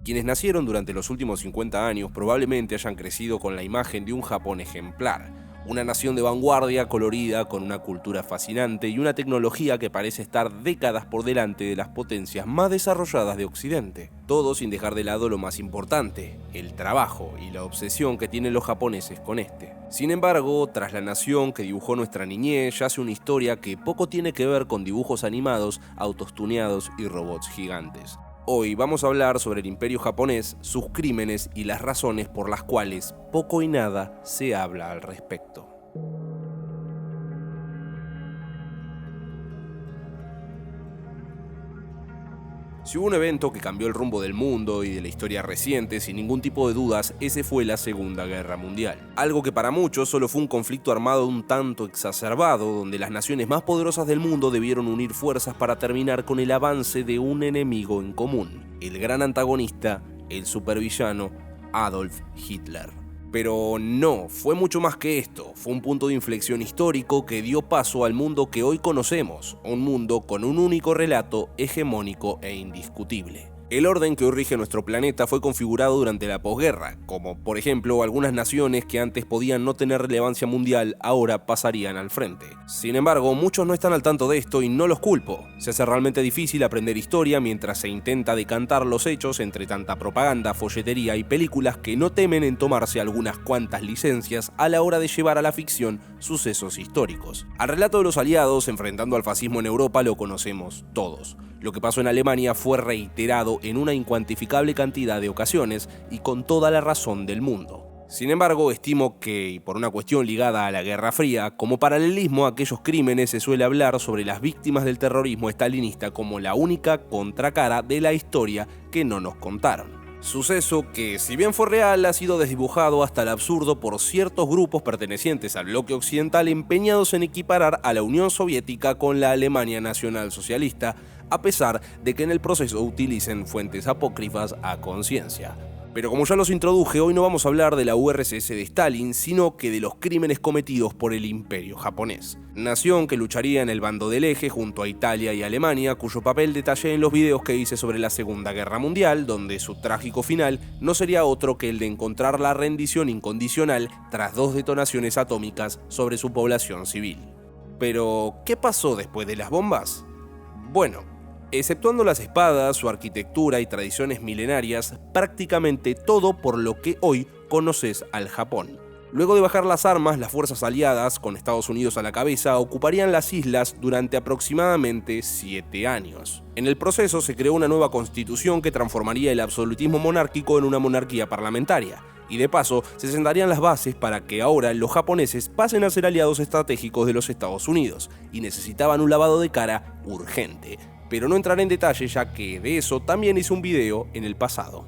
Quienes nacieron durante los últimos 50 años probablemente hayan crecido con la imagen de un Japón ejemplar, una nación de vanguardia colorida con una cultura fascinante y una tecnología que parece estar décadas por delante de las potencias más desarrolladas de Occidente. Todo sin dejar de lado lo más importante, el trabajo y la obsesión que tienen los japoneses con este. Sin embargo, tras la nación que dibujó nuestra niñez, yace una historia que poco tiene que ver con dibujos animados, autos tuneados y robots gigantes. Hoy vamos a hablar sobre el imperio japonés, sus crímenes y las razones por las cuales poco y nada se habla al respecto. Si hubo un evento que cambió el rumbo del mundo y de la historia reciente, sin ningún tipo de dudas, ese fue la Segunda Guerra Mundial. Algo que para muchos solo fue un conflicto armado un tanto exacerbado, donde las naciones más poderosas del mundo debieron unir fuerzas para terminar con el avance de un enemigo en común, el gran antagonista, el supervillano Adolf Hitler. Pero no, fue mucho más que esto, fue un punto de inflexión histórico que dio paso al mundo que hoy conocemos, un mundo con un único relato hegemónico e indiscutible. El orden que hoy rige nuestro planeta fue configurado durante la posguerra, como por ejemplo algunas naciones que antes podían no tener relevancia mundial ahora pasarían al frente. Sin embargo, muchos no están al tanto de esto y no los culpo. Se hace realmente difícil aprender historia mientras se intenta decantar los hechos entre tanta propaganda, folletería y películas que no temen en tomarse algunas cuantas licencias a la hora de llevar a la ficción sucesos históricos. Al relato de los aliados enfrentando al fascismo en Europa lo conocemos todos. Lo que pasó en Alemania fue reiterado en una incuantificable cantidad de ocasiones y con toda la razón del mundo. Sin embargo, estimo que, y por una cuestión ligada a la Guerra Fría, como paralelismo a aquellos crímenes se suele hablar sobre las víctimas del terrorismo estalinista como la única contracara de la historia que no nos contaron. Suceso que, si bien fue real, ha sido desdibujado hasta el absurdo por ciertos grupos pertenecientes al bloque occidental empeñados en equiparar a la Unión Soviética con la Alemania nacionalsocialista, a pesar de que en el proceso utilicen fuentes apócrifas a conciencia. Pero como ya los introduje, hoy no vamos a hablar de la URSS de Stalin, sino que de los crímenes cometidos por el imperio japonés. Nación que lucharía en el bando del eje junto a Italia y Alemania, cuyo papel detallé en los videos que hice sobre la Segunda Guerra Mundial, donde su trágico final no sería otro que el de encontrar la rendición incondicional tras 2 detonaciones atómicas sobre su población civil. Pero, ¿qué pasó después de las bombas? Bueno, exceptuando las espadas, su arquitectura y tradiciones milenarias, prácticamente todo por lo que hoy conoces al Japón. Luego de bajar las armas, las fuerzas aliadas, con Estados Unidos a la cabeza, ocuparían las islas durante aproximadamente 7 años. En el proceso se creó una nueva constitución que transformaría el absolutismo monárquico en una monarquía parlamentaria. Y de paso, se sentarían las bases para que ahora los japoneses pasen a ser aliados estratégicos de los Estados Unidos, y necesitaban un lavado de cara urgente. Pero no entraré en detalle ya que de eso también hice un video en el pasado.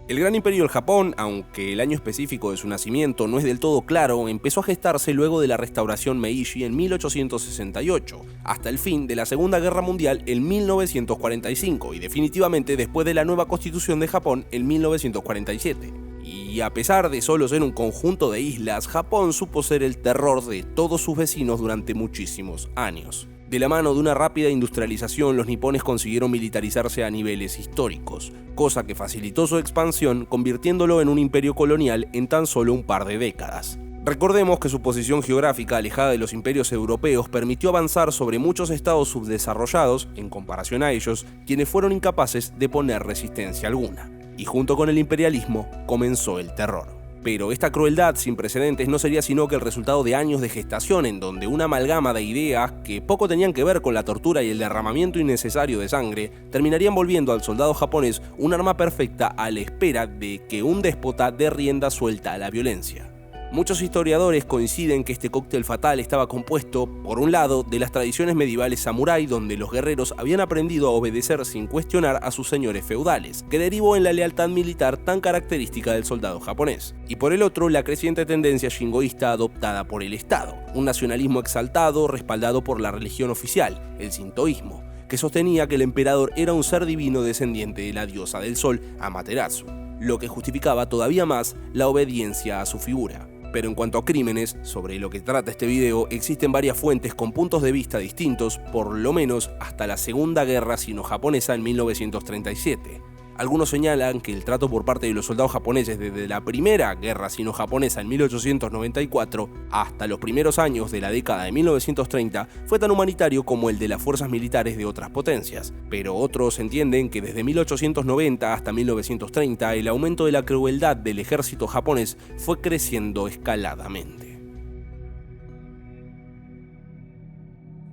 El gran imperio del Japón, aunque el año específico de su nacimiento no es del todo claro, empezó a gestarse luego de la restauración Meiji en 1868, hasta el fin de la Segunda Guerra Mundial en 1945 y definitivamente después de la nueva Constitución de Japón en 1947. Y a pesar de solo ser un conjunto de islas, Japón supo ser el terror de todos sus vecinos durante muchísimos años. De la mano de una rápida industrialización, los nipones consiguieron militarizarse a niveles históricos, cosa que facilitó su expansión, convirtiéndolo en un imperio colonial en tan solo un par de décadas. Recordemos que su posición geográfica alejada de los imperios europeos permitió avanzar sobre muchos estados subdesarrollados, en comparación a ellos, quienes fueron incapaces de poner resistencia alguna. Y junto con el imperialismo comenzó el terror. Pero esta crueldad sin precedentes no sería sino que el resultado de años de gestación en donde una amalgama de ideas que poco tenían que ver con la tortura y el derramamiento innecesario de sangre terminarían volviendo al soldado japonés un arma perfecta a la espera de que un déspota dé rienda suelta a la violencia. Muchos historiadores coinciden que este cóctel fatal estaba compuesto, por un lado, de las tradiciones medievales samurái donde los guerreros habían aprendido a obedecer sin cuestionar a sus señores feudales, que derivó en la lealtad militar tan característica del soldado japonés, y por el otro, la creciente tendencia shingoísta adoptada por el Estado, un nacionalismo exaltado respaldado por la religión oficial, el sintoísmo, que sostenía que el emperador era un ser divino descendiente de la diosa del sol, Amaterasu, lo que justificaba todavía más la obediencia a su figura. Pero en cuanto a crímenes, sobre lo que trata este video, existen varias fuentes con puntos de vista distintos, por lo menos hasta la Segunda Guerra Sino-Japonesa en 1937. Algunos señalan que el trato por parte de los soldados japoneses desde la Primera Guerra Sino-Japonesa en 1894 hasta los primeros años de la década de 1930 fue tan humanitario como el de las fuerzas militares de otras potencias, pero otros entienden que desde 1890 hasta 1930 el aumento de la crueldad del ejército japonés fue creciendo escaladamente.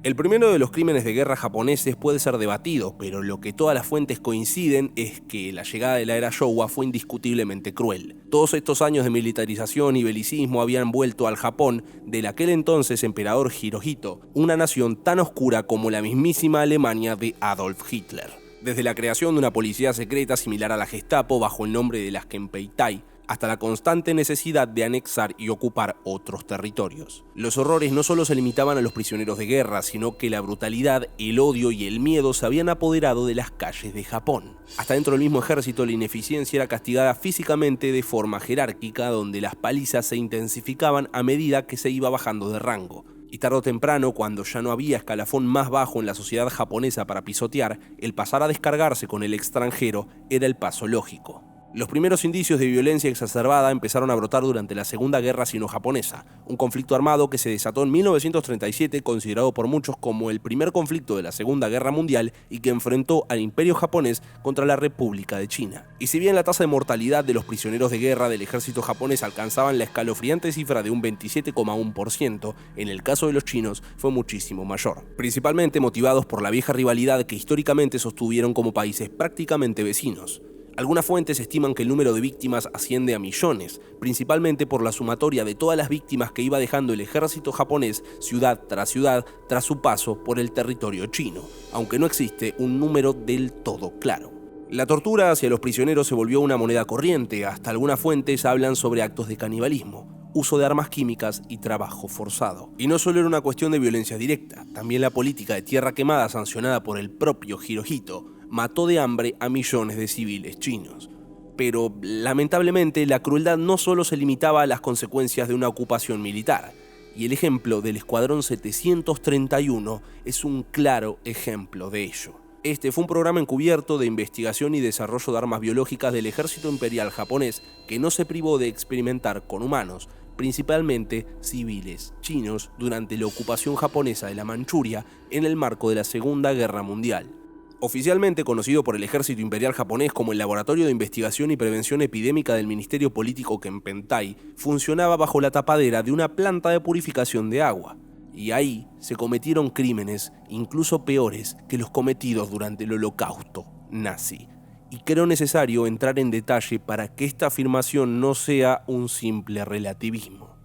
El primero de los crímenes de guerra japoneses puede ser debatido, pero lo que todas las fuentes coinciden es que la llegada de la era Showa fue indiscutiblemente cruel. Todos estos años de militarización y belicismo habían vuelto al Japón del aquel entonces emperador Hirohito, una nación tan oscura como la mismísima Alemania de Adolf Hitler. Desde la creación de una policía secreta similar a la Gestapo bajo el nombre de las Kempeitai, hasta la constante necesidad de anexar y ocupar otros territorios. Los horrores no solo se limitaban a los prisioneros de guerra, sino que la brutalidad, el odio y el miedo se habían apoderado de las calles de Japón. Hasta dentro del mismo ejército la ineficiencia era castigada físicamente de forma jerárquica, donde las palizas se intensificaban a medida que se iba bajando de rango. Y tarde o temprano, cuando ya no había escalafón más bajo en la sociedad japonesa para pisotear, el pasar a descargarse con el extranjero era el paso lógico. Los primeros indicios de violencia exacerbada empezaron a brotar durante la Segunda Guerra Sino-Japonesa, un conflicto armado que se desató en 1937, considerado por muchos como el primer conflicto de la Segunda Guerra Mundial y que enfrentó al Imperio japonés contra la República de China. Y si bien la tasa de mortalidad de los prisioneros de guerra del ejército japonés alcanzaban la escalofriante cifra de un 27,1%, en el caso de los chinos fue muchísimo mayor, principalmente motivados por la vieja rivalidad que históricamente sostuvieron como países prácticamente vecinos. Algunas fuentes estiman que el número de víctimas asciende a millones, principalmente por la sumatoria de todas las víctimas que iba dejando el ejército japonés ciudad tras su paso por el territorio chino, aunque no existe un número del todo claro. La tortura hacia los prisioneros se volvió una moneda corriente, hasta algunas fuentes hablan sobre actos de canibalismo, uso de armas químicas y trabajo forzado. Y no solo era una cuestión de violencia directa, también la política de tierra quemada sancionada por el propio Hirohito mató de hambre a millones de civiles chinos. Pero, lamentablemente, la crueldad no solo se limitaba a las consecuencias de una ocupación militar, y el ejemplo del Escuadrón 731 es un claro ejemplo de ello. Este fue un programa encubierto de investigación y desarrollo de armas biológicas del ejército imperial japonés que no se privó de experimentar con humanos, principalmente civiles chinos, durante la ocupación japonesa de la Manchuria en el marco de la Segunda Guerra Mundial. Oficialmente conocido por el ejército imperial japonés como el Laboratorio de Investigación y Prevención Epidémica del Ministerio Político Kempeitai, funcionaba bajo la tapadera de una planta de purificación de agua. Y ahí se cometieron crímenes incluso peores que los cometidos durante el Holocausto nazi. Y creo necesario entrar en detalle para que esta afirmación no sea un simple relativismo.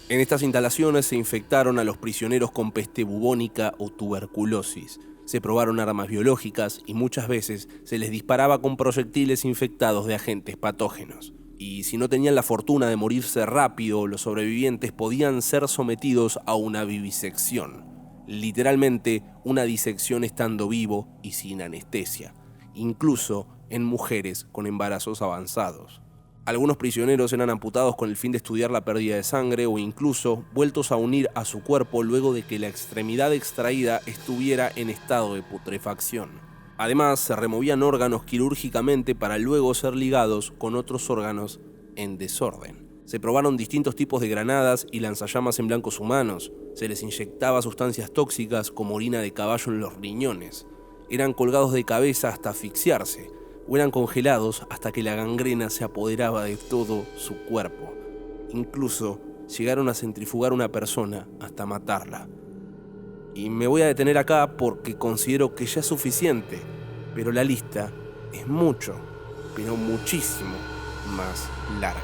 En estas instalaciones se infectaron a los prisioneros con peste bubónica o tuberculosis. Se probaron armas biológicas y muchas veces se les disparaba con proyectiles infectados de agentes patógenos. Y si no tenían la fortuna de morirse rápido, los sobrevivientes podían ser sometidos a una vivisección. Literalmente, una disección estando vivo y sin anestesia, incluso en mujeres con embarazos avanzados. Algunos prisioneros eran amputados con el fin de estudiar la pérdida de sangre o incluso vueltos a unir a su cuerpo luego de que la extremidad extraída estuviera en estado de putrefacción. Además, se removían órganos quirúrgicamente para luego ser ligados con otros órganos en desorden. Se probaron distintos tipos de granadas y lanzallamas en blancos humanos. Se les inyectaba sustancias tóxicas como orina de caballo en los riñones. Eran colgados de cabeza hasta asfixiarse, o eran congelados hasta que la gangrena se apoderaba de todo su cuerpo. Incluso llegaron a centrifugar a una persona hasta matarla. Y me voy a detener acá porque considero que ya es suficiente, pero la lista es mucho, pero muchísimo más larga.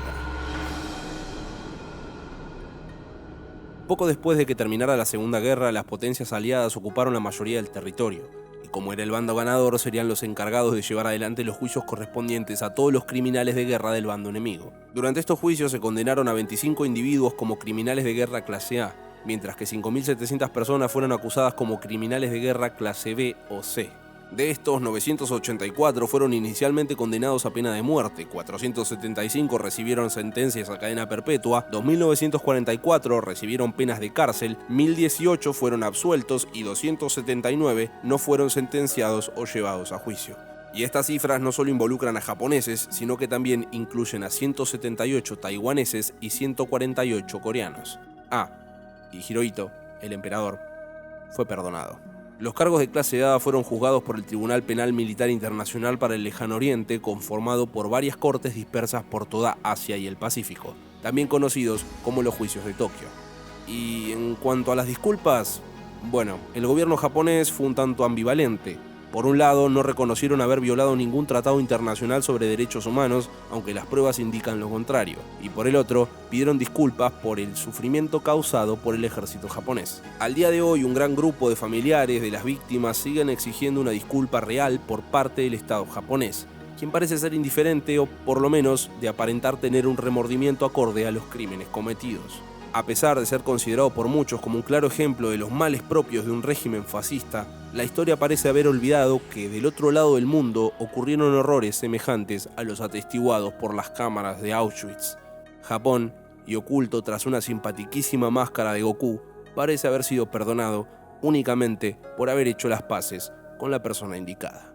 Poco después de que terminara la Segunda Guerra, las potencias aliadas ocuparon la mayoría del territorio. Como era el bando ganador, serían los encargados de llevar adelante los juicios correspondientes a todos los criminales de guerra del bando enemigo. Durante estos juicios se condenaron a 25 individuos como criminales de guerra clase A, mientras que 5.700 personas fueron acusadas como criminales de guerra clase B o C. De estos, 984 fueron inicialmente condenados a pena de muerte, 475 recibieron sentencias a cadena perpetua, 2.944 recibieron penas de cárcel, 1.018 fueron absueltos y 279 no fueron sentenciados o llevados a juicio. Y estas cifras no solo involucran a japoneses, sino que también incluyen a 178 taiwaneses y 148 coreanos. Y Hirohito, el emperador, fue perdonado. Los cargos de clase A fueron juzgados por el Tribunal Penal Militar Internacional para el Lejano Oriente, conformado por varias cortes dispersas por toda Asia y el Pacífico, también conocidos como los juicios de Tokio. Y en cuanto a las disculpas, bueno, el gobierno japonés fue un tanto ambivalente. Por un lado, no reconocieron haber violado ningún tratado internacional sobre derechos humanos, aunque las pruebas indican lo contrario. Y por el otro, pidieron disculpas por el sufrimiento causado por el ejército japonés. Al día de hoy, un gran grupo de familiares de las víctimas siguen exigiendo una disculpa real por parte del Estado japonés, quien parece ser indiferente o, por lo menos, de aparentar tener un remordimiento acorde a los crímenes cometidos. A pesar de ser considerado por muchos como un claro ejemplo de los males propios de un régimen fascista, la historia parece haber olvidado que del otro lado del mundo ocurrieron horrores semejantes a los atestiguados por las cámaras de Auschwitz. Japón, y oculto tras una simpatiquísima máscara de Goku, parece haber sido perdonado únicamente por haber hecho las paces con la persona indicada.